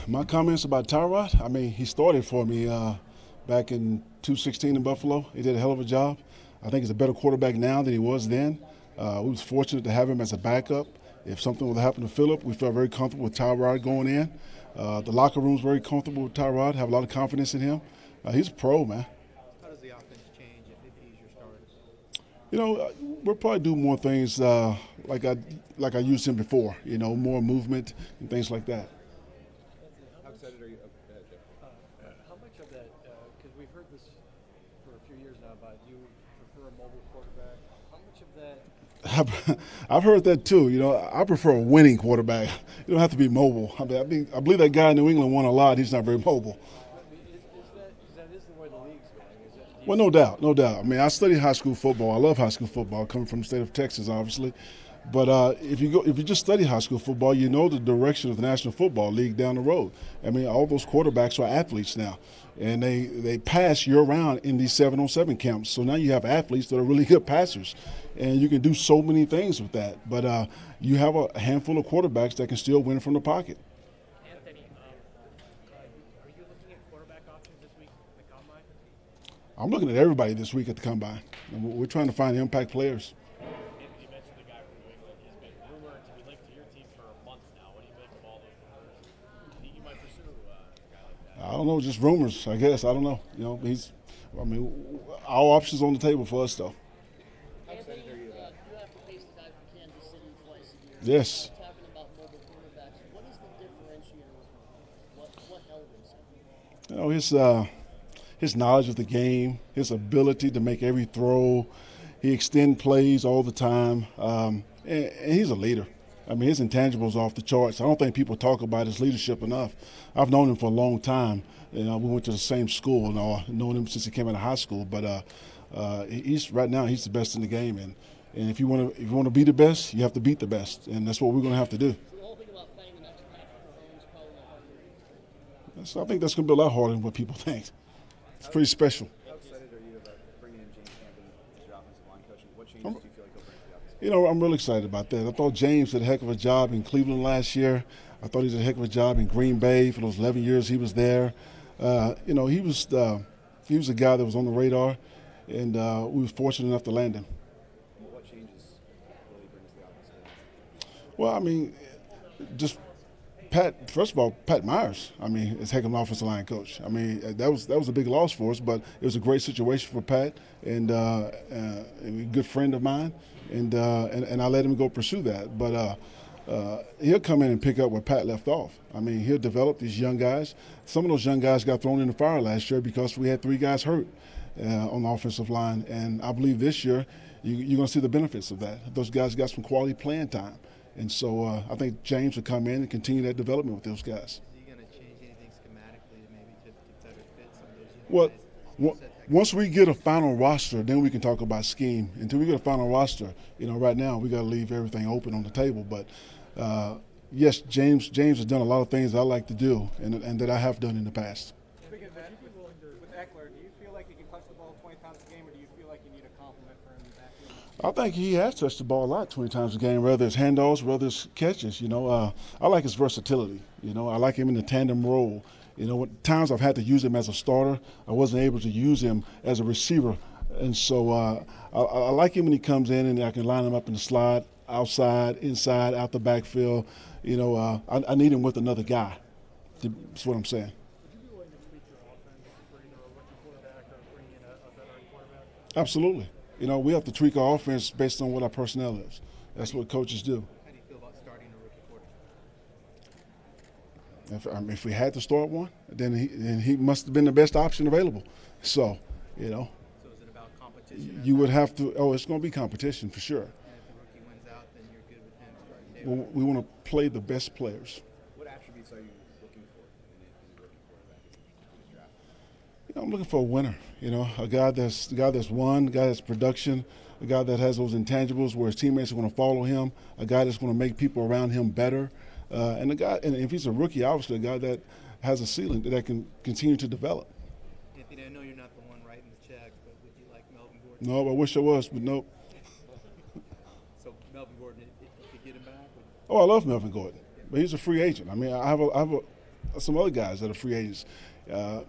My comments about Tyrod, I mean, he started for me back in 2016 in Buffalo. He did a hell of a job. I think he's a better quarterback now than he was then. We was fortunate to have him as a backup. If something would happen to Phillip, we felt very comfortable with Tyrod going in. The locker room's very comfortable with Tyrod, have a lot of confidence in him. He's a pro, man. How does the offense change if he's your starter? You know, we'll probably do more things like I used him before, you know, more movement and things like that. How excited are you? How much of that, because we've heard this for a few years now about you prefer a mobile quarterback, how much of that? I've heard that too. You know, I prefer a winning quarterback. You don't have to be mobile. I believe that guy in New England won a lot. He's not very mobile. Is the way the league's going? Well, no doubt, no doubt. I mean, I studied high school football. I love high school football, coming from the state of Texas, obviously. But if you just study high school football, you know the direction of the National Football League down the road. I mean, all those quarterbacks are athletes now, and they pass year-round in these 7-on-7 camps. So now you have athletes that are really good passers, and you can do so many things with that. But you have a handful of quarterbacks that can still win from the pocket. Anthony, are you looking at quarterback options this week at the Combine? I'm looking at everybody this week at the Combine. And we're trying to find impact players. Anthony, you mentioned the guy from New England. He's been rumored to be linked to your team for months now. What do you make of all those rumors? Do you think you might pursue a guy like that? I don't know, just rumors, I guess. I don't know. You know, all options on the table for us, though. How excited are you about? You have to face the guy from Kansas City twice a year. Yes. Talking about mobile quarterbacks, what is the differentiator with him? What held him? You know, his knowledge of the game, his ability to make every throw. He extends plays all the time, and he's a leader. I mean, his intangibles are off the charts. I don't think people talk about his leadership enough. I've known him for a long time. You know, we went to the same school, and I've known him since he came out of high school. But right now he's the best in the game, and if you want to be the best, you have to beat the best, and that's what we're going to have to do. So the whole thing about playing the next Patrick Mahomes is probably not hard. So I think that's going to be a lot harder than what people think. It's pretty special. How excited are you about bringing in James Campbell as your offensive line coach? What changes do you feel like he'll bring to the offensive line? You know, I'm really excited about that. I thought James did a heck of a job in Cleveland last year. I thought he did a heck of a job in Green Bay for those 11 years he was there. You know, he was a guy that was on the radar, and we were fortunate enough to land him. What changes will he bring to the offensive line? Well, I mean, just first of all, Pat Myers, I mean, is heck of an offensive line coach. I mean, that was a big loss for us, but it was a great situation for Pat, and a good friend of mine, and I let him go pursue that. But he'll come in and pick up where Pat left off. I mean, he'll develop these young guys. Some of those young guys got thrown in the fire last year because we had 3 guys hurt on the offensive line, and I believe this year you're going to see the benefits of that. Those guys got some quality playing time. And so I think James will come in and continue that development with those guys. Is he going to change anything schematically maybe to better fit some of those young guys? Once we get a final roster, then we can talk about scheme. Until we get a final roster, you know, right now we got to leave everything open on the table. But yes, James has done a lot of things I like to do and that I have done in the past. Speaking of that, with Eckler, do you feel like he can touch the ball 20 times a game, or do you feel like you need a compliment for him in the backfield? I think he has touched the ball a lot 20 times a game, whether it's handoffs, whether it's catches. You know, I like his versatility. You know, I like him in the tandem role. You know, at times I've had to use him as a starter. I wasn't able to use him as a receiver. And so I like him when he comes in and I can line him up in the slot, outside, inside, out the backfield. You know, I need him with another guy. That's what I'm saying. Would you be willing to tweak your offense for either a rookie quarterback or bring in a veteran quarterback? Absolutely. You know, we have to tweak our offense based on what our personnel is. That's what coaches do. How do you feel about starting a rookie quarterback? If we had to start one, then he must have been the best option available. So, you know. So is it about competition? You would have to. Oh, it's going to be competition for sure. And if the rookie wins out, then you're good with him starting day one? We want to play the best players. What attributes are you looking for in a rookie quarterback in the draft? You know, I'm looking for a winner. You know, a guy that's won, a guy that's production, a guy that has those intangibles where his teammates are going to follow him, a guy that's going to make people around him better, and if he's a rookie, obviously a guy that has a ceiling that can continue to develop. Anthony, I know you're not the one writing the checks, but would you like Melvin Gordon? No, I wish I was, but nope. So Melvin Gordon, if you could get him back? Oh, I love Melvin Gordon, but he's a free agent. I mean, I have some other guys that are free agents. I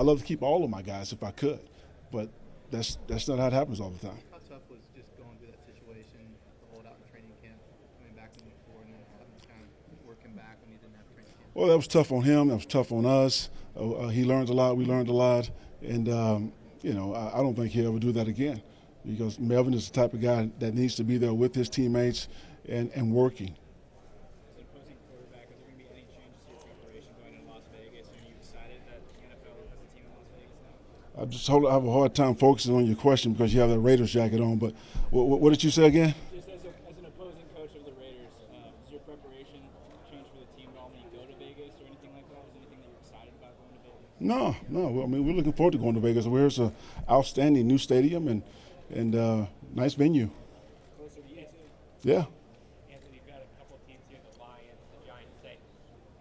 love to keep all of my guys if I could, but that's not how it happens all the time. How tough was just going through that situation, the holdout in training camp, coming back in before, and then having to kind of working back when you didn't have training camp? Well, that was tough on him. That was tough on us. He learned a lot. We learned a lot. And, I don't think he'll ever do that again, because Melvin is the type of guy that needs to be there with his teammates and working. As an opposing quarterback, is there going to be any changes to your preparation going into Las Vegas? Are you excited that the NFL has a team in Las Vegas now? I have a hard time focusing on your question because you have that Raiders jacket on. But what did you say again? Just as an opposing coach of the Raiders, does your preparation change for the team at all when you go to Vegas or anything like that? Is there anything that you're excited about going to Vegas? No. I mean, we're looking forward to going to Vegas. It's an outstanding new stadium and nice venue. Closer to you too. Yeah. Anthony, you've got a couple of teams here, the Lions, the Giants, say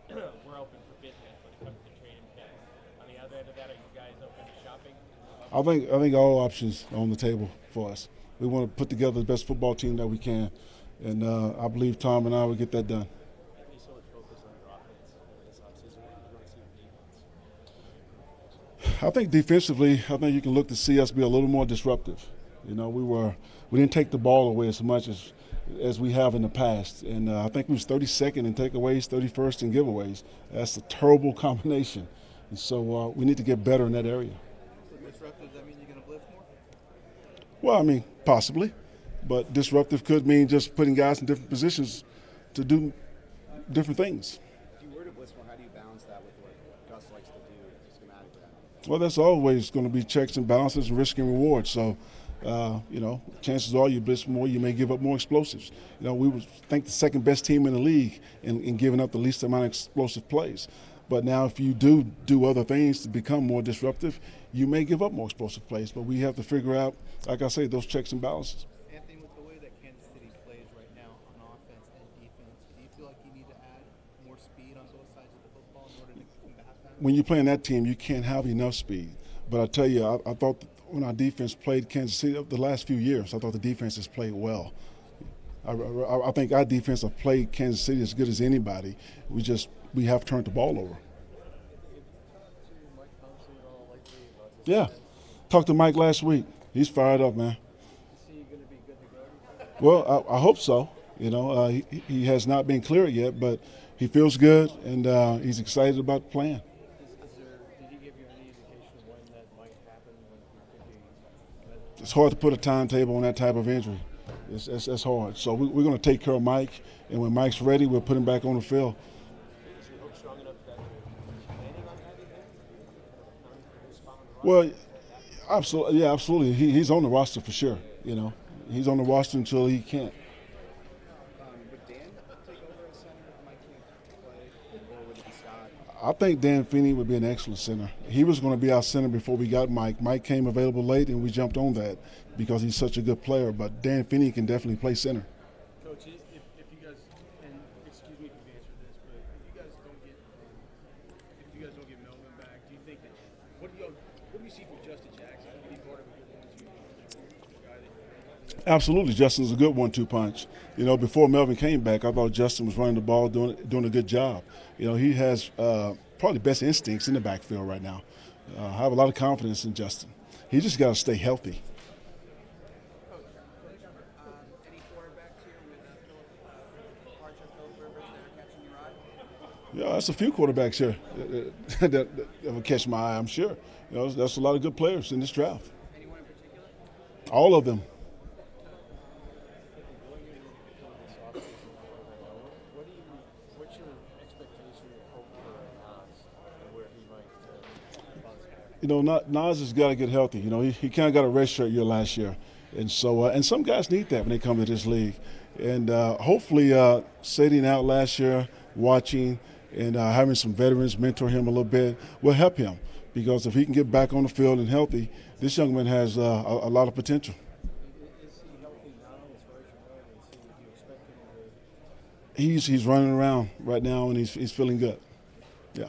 we're open for business when it comes to trading picks. On the other end of that, are you guys open to shopping? I think all options are on the table for us. We want to put together the best football team that we can, and I believe Tom and I will get that done. Anthony, so much focus on your offense this offseason. What do you want to see your defense? I think defensively, you can look to see us be a little more disruptive. We didn't take the ball away as much as we have in the past, and I think we was 32nd in takeaways, 31st in giveaways. That's a terrible combination, and so we need to get better in that area. Disruptive, does that mean you're going to blitz more? Well, I mean, possibly, but disruptive could mean just putting guys in different positions to do different things. If you were to blitz more, how do you balance that with what Gus likes to do schematically? Well, that's always going to be checks and balances and risk and reward. So, chances are you blitz more, you may give up more explosives. We would think the second best team in the league in giving up the least amount of explosive plays. But now if you do other things to become more disruptive, you may give up more explosive plays. But we have to figure out, like I say, those checks and balances. Anthony, with the way that Kansas City plays right now on offense and defense, do you feel like you need to add more speed on both sides of the football in order to combat that? When you're playing that team, you can't have enough speed. But I tell you, I thought when our defense played Kansas City the last few years, I thought the defense has played well. I think our defense have played Kansas City as good as anybody. We have turned the ball over. Yeah. Talked to Mike last week. He's fired up, man. Is he going to be good to go? Well, I hope so. He has not been cleared yet, but he feels good, and he's excited about playing. Did he give you any indication of when that might happen? When he could be? It's hard to put a timetable on that type of injury. It's hard. So we're going to take care of Mike, and when Mike's ready, we'll put him back on the field. Is your hope strong enough that you're planning on having him? Well, absolutely, yeah, absolutely. He's on the roster for sure. He's on the roster until he can't. Would Dan take over as center if Mike can't play, or would it be Scott? I think Dan Finney would be an excellent center. He was going to be our center before we got Mike. Mike came available late, and we jumped on that because he's such a good player. But Dan Finney can definitely play center. Coach, if you guys, and excuse me if you've answered this, but if you guys don't get Melvin back, do you think that what do you see from Justin Jackson? Can he be part of a good one-two guy that Absolutely, Justin's a good 1-2 punch. Before Melvin came back, I thought Justin was running the ball, doing a good job. He has probably best instincts in the backfield right now. I have a lot of confidence in Justin. He just got to stay healthy. Any quarterbacks here with Philip Archer, Philip Rivers that are catching your eye? Yeah, that's a few quarterbacks here that will catch my eye, I'm sure. That's a lot of good players in this draft. Anyone in particular? All of them. What's your expectation or hope for Nas and where he might bounce back? Nas has got to get healthy. He kind of got a red shirt year last year. And so, and some guys need that when they come to this league. And hopefully sitting out last year, watching, and having some veterans mentor him a little bit will help him. Because if he can get back on the field and healthy, this young man has a lot of potential. Is he healthy now as far as you know? Do you expect him to? He's running around right now, and he's feeling good. Yeah.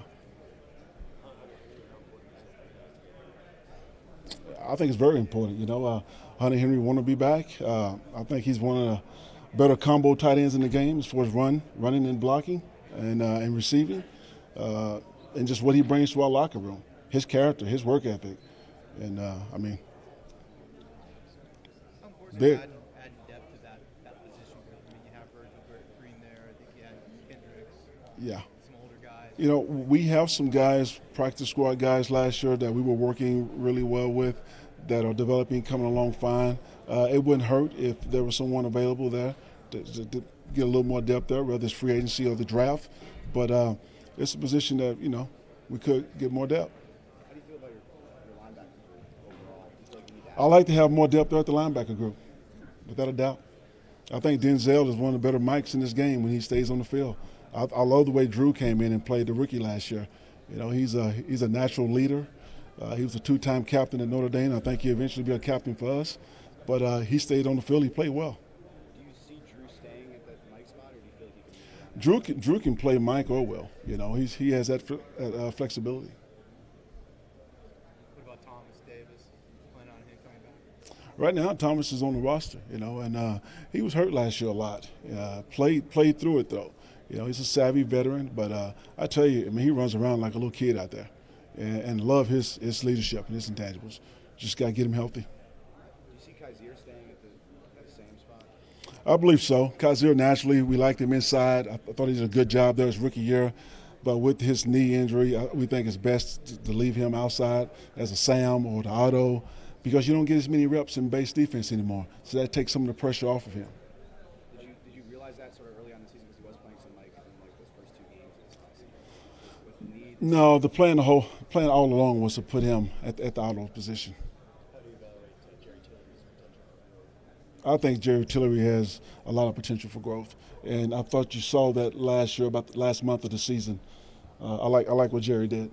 I think it's very important. Hunter Henry want to be back. I think he's one of the better combo tight ends in the game as far as running and blocking and receiving. and just what he brings to our locker room, his character, his work ethic. And, I mean, How important big. is adding depth to that position group? I mean, you have Virgil Green there. I think you had Kendricks, Yeah. some older guys. You know, we have some guys, practice squad guys last year that we were working really well with that are developing, coming along fine. It wouldn't hurt if there was someone available there to get a little more depth there, whether it's free agency or the draft. But it's a position that, you know, we could get more depth. How do you feel about your linebacker group overall? Do you feel like you need to I like to have more depth there at the linebacker group, without a doubt. I think Denzel is one of the better mics in this game when he stays on the field. I love the way Drew came in and played the rookie last year. You know, he's a natural leader. He was a two-time captain at Notre Dame. I think he'll eventually be a captain for us. But he stayed on the field. He played well. Do you see Drew staying at that Mike spot, or do you feel like he can move around? Drew can play Mike or Will. You know, he has that flexibility. What about Thomas Davis? Plan on him coming back? Right now, Thomas is on the roster. You know, and he was hurt last year a lot. Played through it though. You know, he's a savvy veteran. But I tell you, I mean, he runs around like a little kid out there, and love his leadership and his intangibles. Just got to get him healthy. Do you see Kaiser staying at the same spot? I believe so. Kaiser, naturally, we liked him inside. I thought he did a good job there his rookie year. But with his knee injury, we think it's best to leave him outside as a Sam or the Otto because you don't get as many reps in base defense anymore. So that takes some of the pressure off of him. Did you realize that sort of early on in the season because he was playing some Mike in like those first two games of this last season? With the need. No, the plan all along was to put him at the Otto position. How do you evaluate Jerry Tillery's potential? I think Jerry Tillery has a lot of potential for growth, and I thought you saw that last year, about the last month of the season. I like what Jerry did.